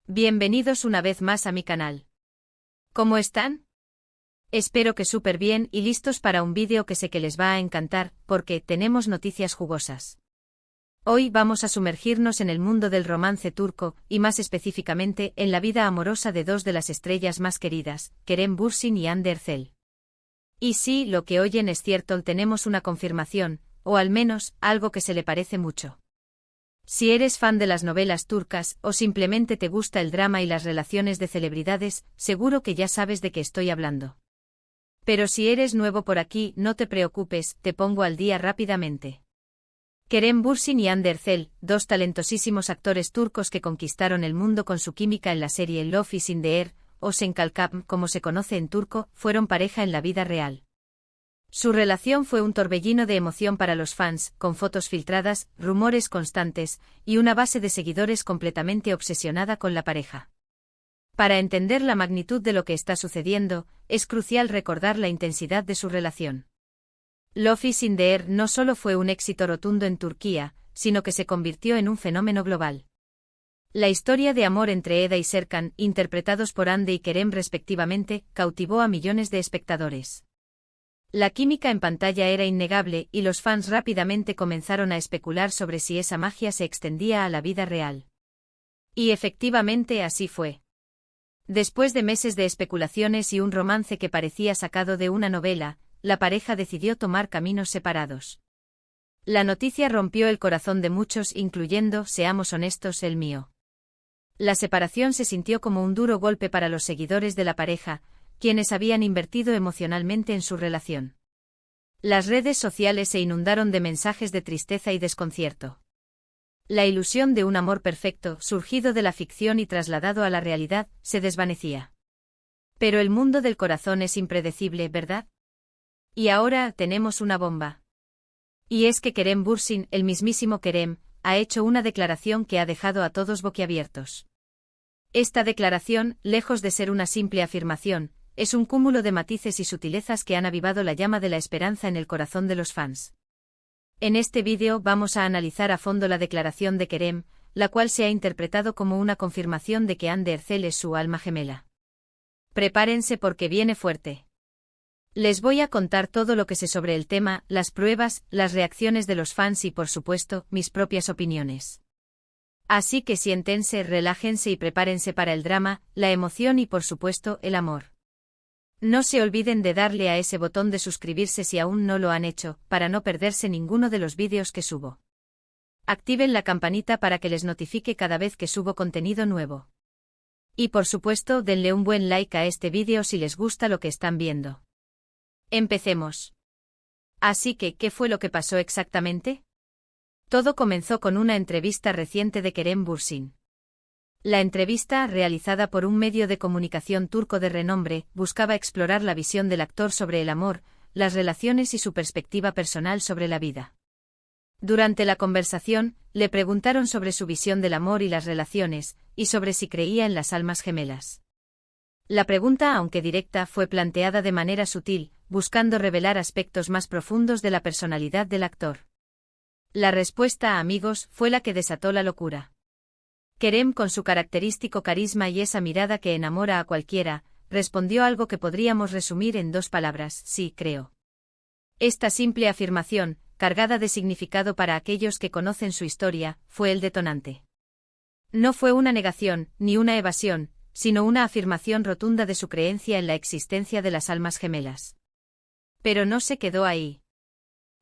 Bienvenidos una vez más a mi canal. ¿Cómo están? Espero que súper bien y listos para un vídeo que sé que les va a encantar, porque tenemos noticias jugosas. Hoy vamos a sumergirnos en el mundo del romance turco, y más específicamente en la vida amorosa de dos de las estrellas más queridas, Kerem Bürsin y Hande Erçel. Y sí, lo que oyen es cierto, tenemos una confirmación, o al menos, algo que se le parece mucho. Si eres fan de las novelas turcas, o simplemente te gusta el drama y las relaciones de celebridades, seguro que ya sabes de qué estoy hablando. Pero si eres nuevo por aquí, no te preocupes, te pongo al día rápidamente. Kerem Bürsin y Hande Erçel, dos talentosísimos actores turcos que conquistaron el mundo con su química en la serie Love is in the Air, o Senkalkam, como se conoce en turco, fueron pareja en la vida real. Su relación fue un torbellino de emoción para los fans, con fotos filtradas, rumores constantes, y una base de seguidores completamente obsesionada con la pareja. Para entender la magnitud de lo que está sucediendo, es crucial recordar la intensidad de su relación. Love is in the Air no solo fue un éxito rotundo en Turquía, sino que se convirtió en un fenómeno global. La historia de amor entre Eda y Serkan, interpretados por Hande y Kerem respectivamente, cautivó a millones de espectadores. La química en pantalla era innegable y los fans rápidamente comenzaron a especular sobre si esa magia se extendía a la vida real. Y efectivamente así fue. Después de meses de especulaciones y un romance que parecía sacado de una novela, la pareja decidió tomar caminos separados. La noticia rompió el corazón de muchos, incluyendo, seamos honestos, el mío. La separación se sintió como un duro golpe para los seguidores de la pareja, quienes habían invertido emocionalmente en su relación. Las redes sociales se inundaron de mensajes de tristeza y desconcierto. La ilusión de un amor perfecto, surgido de la ficción y trasladado a la realidad, se desvanecía. Pero el mundo del corazón es impredecible, ¿verdad? Y ahora tenemos una bomba. Y es que Kerem Bürsin, el mismísimo Kerem, ha hecho una declaración que ha dejado a todos boquiabiertos. Esta declaración, lejos de ser una simple afirmación, es un cúmulo de matices y sutilezas que han avivado la llama de la esperanza en el corazón de los fans. En este vídeo vamos a analizar a fondo la declaración de Kerem, la cual se ha interpretado como una confirmación de que Hande Erçel es su alma gemela. Prepárense porque viene fuerte. Les voy a contar todo lo que sé sobre el tema, las pruebas, las reacciones de los fans y por supuesto, mis propias opiniones. Así que siéntense, relájense y prepárense para el drama, la emoción y por supuesto, el amor. No se olviden de darle a ese botón de suscribirse si aún no lo han hecho, para no perderse ninguno de los vídeos que subo. Activen la campanita para que les notifique cada vez que subo contenido nuevo. Y por supuesto, denle un buen like a este vídeo si les gusta lo que están viendo. Empecemos. Así que, ¿qué fue lo que pasó exactamente? Todo comenzó con una entrevista reciente de Kerem Bürsin. La entrevista, realizada por un medio de comunicación turco de renombre, buscaba explorar la visión del actor sobre el amor, las relaciones y su perspectiva personal sobre la vida. Durante la conversación, le preguntaron sobre su visión del amor y las relaciones, y sobre si creía en las almas gemelas. La pregunta, aunque directa, fue planteada de manera sutil, buscando revelar aspectos más profundos de la personalidad del actor. La respuesta, amigos, fue la que desató la locura. Kerem, con su característico carisma y esa mirada que enamora a cualquiera, respondió algo que podríamos resumir en dos palabras: sí, creo. Esta simple afirmación, cargada de significado para aquellos que conocen su historia, fue el detonante. No fue una negación, ni una evasión, sino una afirmación rotunda de su creencia en la existencia de las almas gemelas. Pero no se quedó ahí.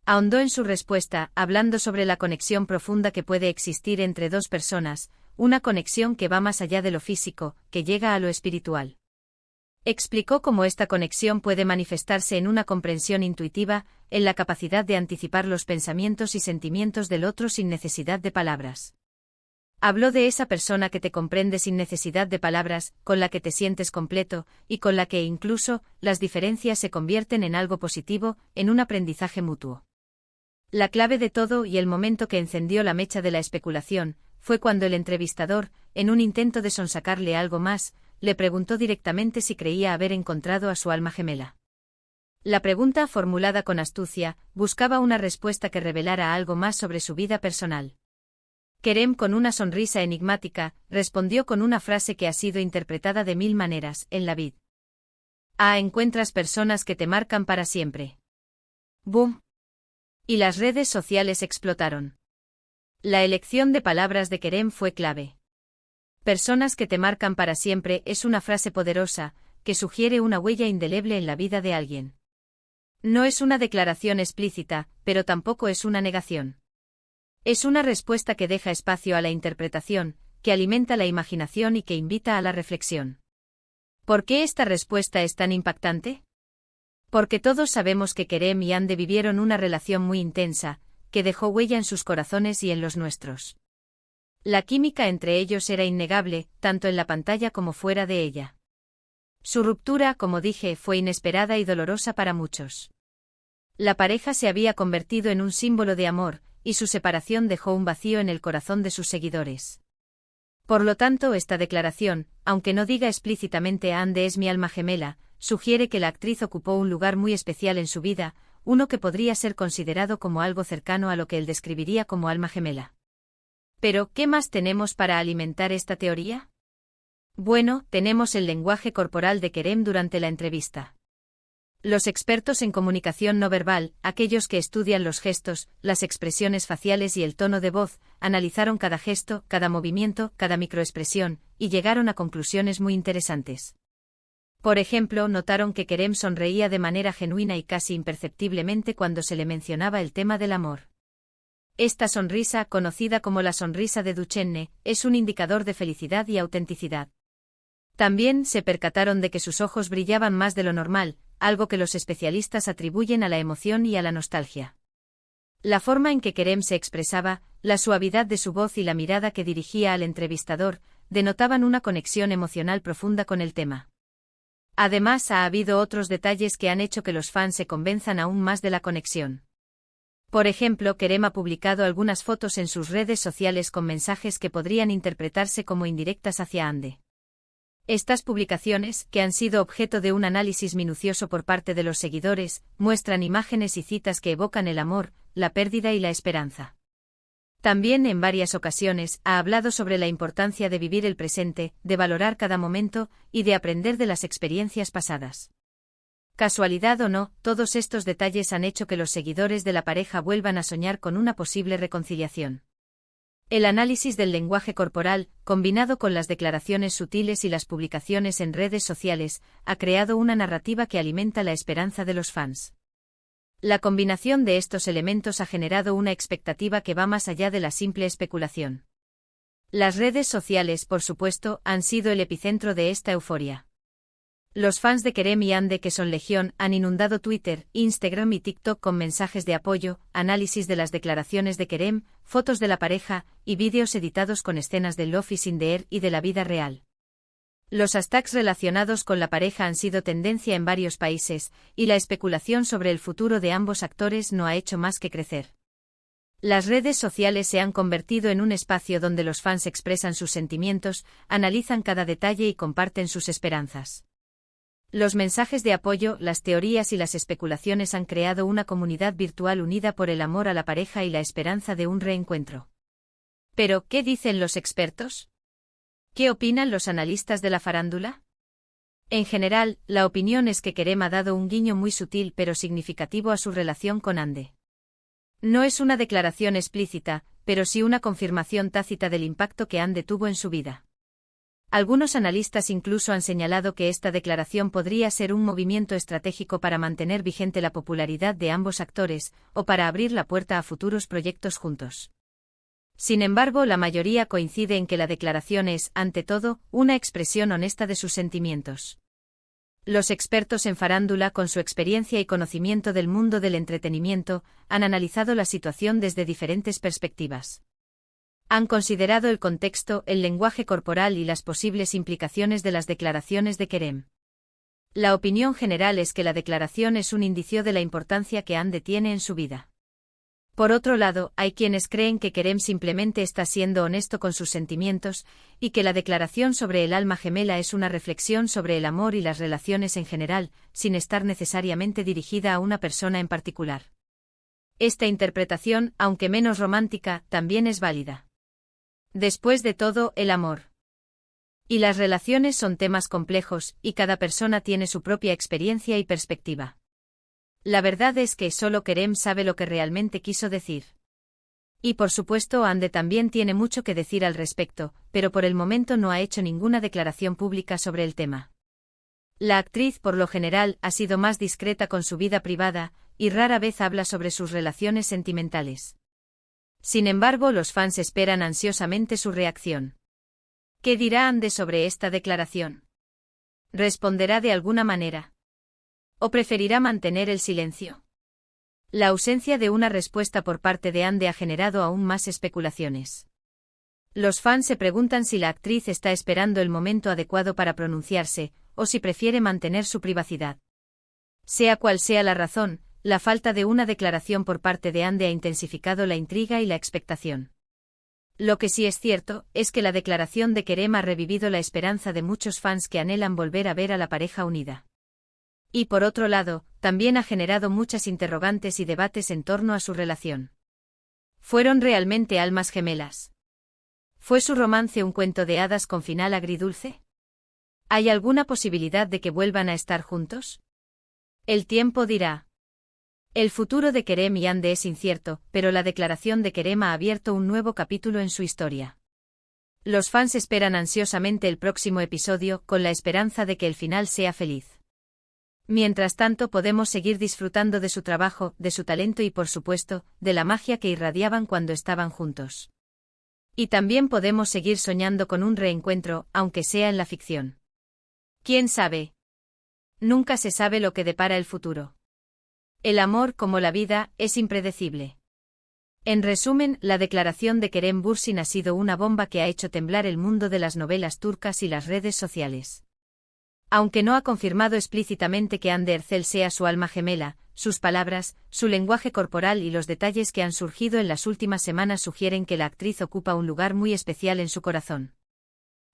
Ahondó en su respuesta, hablando sobre la conexión profunda que puede existir entre dos personas, una conexión que va más allá de lo físico, que llega a lo espiritual. Explicó cómo esta conexión puede manifestarse en una comprensión intuitiva, en la capacidad de anticipar los pensamientos y sentimientos del otro sin necesidad de palabras. Habló de esa persona que te comprende sin necesidad de palabras, con la que te sientes completo, y con la que incluso, las diferencias se convierten en algo positivo, en un aprendizaje mutuo. La clave de todo y el momento que encendió la mecha de la especulación, fue cuando el entrevistador, en un intento de sonsacarle algo más, le preguntó directamente si creía haber encontrado a su alma gemela. La pregunta, formulada con astucia, buscaba una respuesta que revelara algo más sobre su vida personal. Kerem, con una sonrisa enigmática, respondió con una frase que ha sido interpretada de 1000 maneras en la vida. Encuentras personas que te marcan para siempre. ¡Boom! Y las redes sociales explotaron. La elección de palabras de Kerem fue clave. Personas que te marcan para siempre es una frase poderosa, que sugiere una huella indeleble en la vida de alguien. No es una declaración explícita, pero tampoco es una negación. Es una respuesta que deja espacio a la interpretación, que alimenta la imaginación y que invita a la reflexión. ¿Por qué esta respuesta es tan impactante? Porque todos sabemos que Kerem y Hande vivieron una relación muy intensa, que dejó huella en sus corazones y en los nuestros. La química entre ellos era innegable, tanto en la pantalla como fuera de ella. Su ruptura, como dije, fue inesperada y dolorosa para muchos. La pareja se había convertido en un símbolo de amor, y su separación dejó un vacío en el corazón de sus seguidores. Por lo tanto, esta declaración, aunque no diga explícitamente Hande es mi alma gemela, sugiere que la actriz ocupó un lugar muy especial en su vida, uno que podría ser considerado como algo cercano a lo que él describiría como alma gemela. Pero, ¿qué más tenemos para alimentar esta teoría? Bueno, tenemos el lenguaje corporal de Kerem durante la entrevista. Los expertos en comunicación no verbal, aquellos que estudian los gestos, las expresiones faciales y el tono de voz, analizaron cada gesto, cada movimiento, cada microexpresión, y llegaron a conclusiones muy interesantes. Por ejemplo, notaron que Kerem sonreía de manera genuina y casi imperceptiblemente cuando se le mencionaba el tema del amor. Esta sonrisa, conocida como la sonrisa de Duchenne, es un indicador de felicidad y autenticidad. También se percataron de que sus ojos brillaban más de lo normal, algo que los especialistas atribuyen a la emoción y a la nostalgia. La forma en que Kerem se expresaba, la suavidad de su voz y la mirada que dirigía al entrevistador, denotaban una conexión emocional profunda con el tema. Además, ha habido otros detalles que han hecho que los fans se convenzan aún más de la conexión. Por ejemplo, Kerem ha publicado algunas fotos en sus redes sociales con mensajes que podrían interpretarse como indirectas hacia Hande. Estas publicaciones, que han sido objeto de un análisis minucioso por parte de los seguidores, muestran imágenes y citas que evocan el amor, la pérdida y la esperanza. También en varias ocasiones ha hablado sobre la importancia de vivir el presente, de valorar cada momento y de aprender de las experiencias pasadas. Casualidad o no, todos estos detalles han hecho que los seguidores de la pareja vuelvan a soñar con una posible reconciliación. El análisis del lenguaje corporal, combinado con las declaraciones sutiles y las publicaciones en redes sociales, ha creado una narrativa que alimenta la esperanza de los fans. La combinación de estos elementos ha generado una expectativa que va más allá de la simple especulación. Las redes sociales, por supuesto, han sido el epicentro de esta euforia. Los fans de Kerem y Hande, que son legión, han inundado Twitter, Instagram y TikTok con mensajes de apoyo, análisis de las declaraciones de Kerem, fotos de la pareja, y vídeos editados con escenas del Love is in the air y de la vida real. Los hashtags relacionados con la pareja han sido tendencia en varios países, y la especulación sobre el futuro de ambos actores no ha hecho más que crecer. Las redes sociales se han convertido en un espacio donde los fans expresan sus sentimientos, analizan cada detalle y comparten sus esperanzas. Los mensajes de apoyo, las teorías y las especulaciones han creado una comunidad virtual unida por el amor a la pareja y la esperanza de un reencuentro. Pero, ¿qué dicen los expertos? ¿Qué opinan los analistas de la farándula? En general, la opinión es que Kerem ha dado un guiño muy sutil pero significativo a su relación con Hande. No es una declaración explícita, pero sí una confirmación tácita del impacto que Hande tuvo en su vida. Algunos analistas incluso han señalado que esta declaración podría ser un movimiento estratégico para mantener vigente la popularidad de ambos actores, o para abrir la puerta a futuros proyectos juntos. Sin embargo, la mayoría coincide en que la declaración es, ante todo, una expresión honesta de sus sentimientos. Los expertos en farándula, con su experiencia y conocimiento del mundo del entretenimiento, han analizado la situación desde diferentes perspectivas. Han considerado el contexto, el lenguaje corporal y las posibles implicaciones de las declaraciones de Kerem. La opinión general es que la declaración es un indicio de la importancia que Hande tiene en su vida. Por otro lado, hay quienes creen que Kerem simplemente está siendo honesto con sus sentimientos, y que la declaración sobre el alma gemela es una reflexión sobre el amor y las relaciones en general, sin estar necesariamente dirigida a una persona en particular. Esta interpretación, aunque menos romántica, también es válida. Después de todo, el amor y las relaciones son temas complejos, y cada persona tiene su propia experiencia y perspectiva. La verdad es que solo Kerem sabe lo que realmente quiso decir. Y por supuesto Ande también tiene mucho que decir al respecto, pero por el momento no ha hecho ninguna declaración pública sobre el tema. La actriz por lo general ha sido más discreta con su vida privada, y rara vez habla sobre sus relaciones sentimentales. Sin embargo, los fans esperan ansiosamente su reacción. ¿Qué dirá Ande sobre esta declaración? ¿Responderá de alguna manera? ¿O preferirá mantener el silencio? La ausencia de una respuesta por parte de Ande ha generado aún más especulaciones. Los fans se preguntan si la actriz está esperando el momento adecuado para pronunciarse, o si prefiere mantener su privacidad. Sea cual sea la razón, la falta de una declaración por parte de Ande ha intensificado la intriga y la expectación. Lo que sí es cierto, es que la declaración de Kerem ha revivido la esperanza de muchos fans que anhelan volver a ver a la pareja unida. Y por otro lado, también ha generado muchas interrogantes y debates en torno a su relación. ¿Fueron realmente almas gemelas? ¿Fue su romance un cuento de hadas con final agridulce? ¿Hay alguna posibilidad de que vuelvan a estar juntos? El tiempo dirá. El futuro de Kerem y Ande es incierto, pero la declaración de Kerem ha abierto un nuevo capítulo en su historia. Los fans esperan ansiosamente el próximo episodio, con la esperanza de que el final sea feliz. Mientras tanto, podemos seguir disfrutando de su trabajo, de su talento y, por supuesto, de la magia que irradiaban cuando estaban juntos. Y también podemos seguir soñando con un reencuentro, aunque sea en la ficción. ¿Quién sabe? Nunca se sabe lo que depara el futuro. El amor, como la vida, es impredecible. En resumen, la declaración de Kerem Bürsin ha sido una bomba que ha hecho temblar el mundo de las novelas turcas y las redes sociales. Aunque no ha confirmado explícitamente que Hande Erçel sea su alma gemela, sus palabras, su lenguaje corporal y los detalles que han surgido en las últimas semanas sugieren que la actriz ocupa un lugar muy especial en su corazón.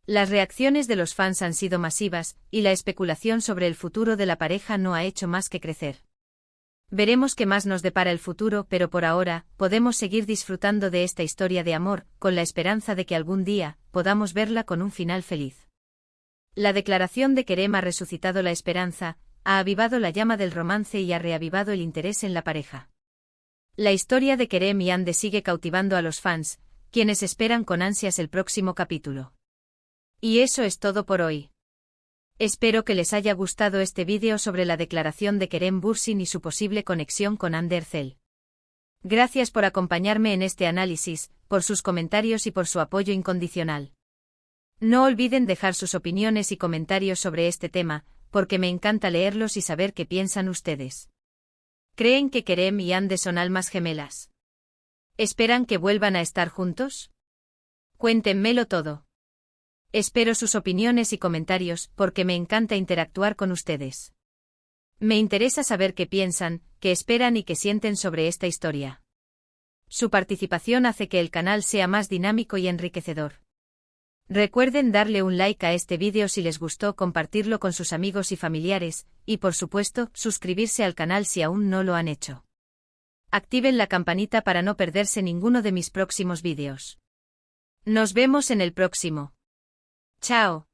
Las reacciones de los fans han sido masivas, y la especulación sobre el futuro de la pareja no ha hecho más que crecer. Veremos qué más nos depara el futuro, pero por ahora, podemos seguir disfrutando de esta historia de amor, con la esperanza de que algún día, podamos verla con un final feliz. La declaración de Kerem ha resucitado la esperanza, ha avivado la llama del romance y ha reavivado el interés en la pareja. La historia de Kerem y Hande sigue cautivando a los fans, quienes esperan con ansias el próximo capítulo. Y eso es todo por hoy. Espero que les haya gustado este vídeo sobre la declaración de Kerem Bürsin y su posible conexión con Hande Erçel. Gracias por acompañarme en este análisis, por sus comentarios y por su apoyo incondicional. No olviden dejar sus opiniones y comentarios sobre este tema, porque me encanta leerlos y saber qué piensan ustedes. ¿Creen que Kerem y Hande son almas gemelas? ¿Esperan que vuelvan a estar juntos? Cuéntenmelo todo. Espero sus opiniones y comentarios, porque me encanta interactuar con ustedes. Me interesa saber qué piensan, qué esperan y qué sienten sobre esta historia. Su participación hace que el canal sea más dinámico y enriquecedor. Recuerden darle un like a este vídeo si les gustó, compartirlo con sus amigos y familiares, y por supuesto, suscribirse al canal si aún no lo han hecho. Activen la campanita para no perderse ninguno de mis próximos vídeos. Nos vemos en el próximo. Chao.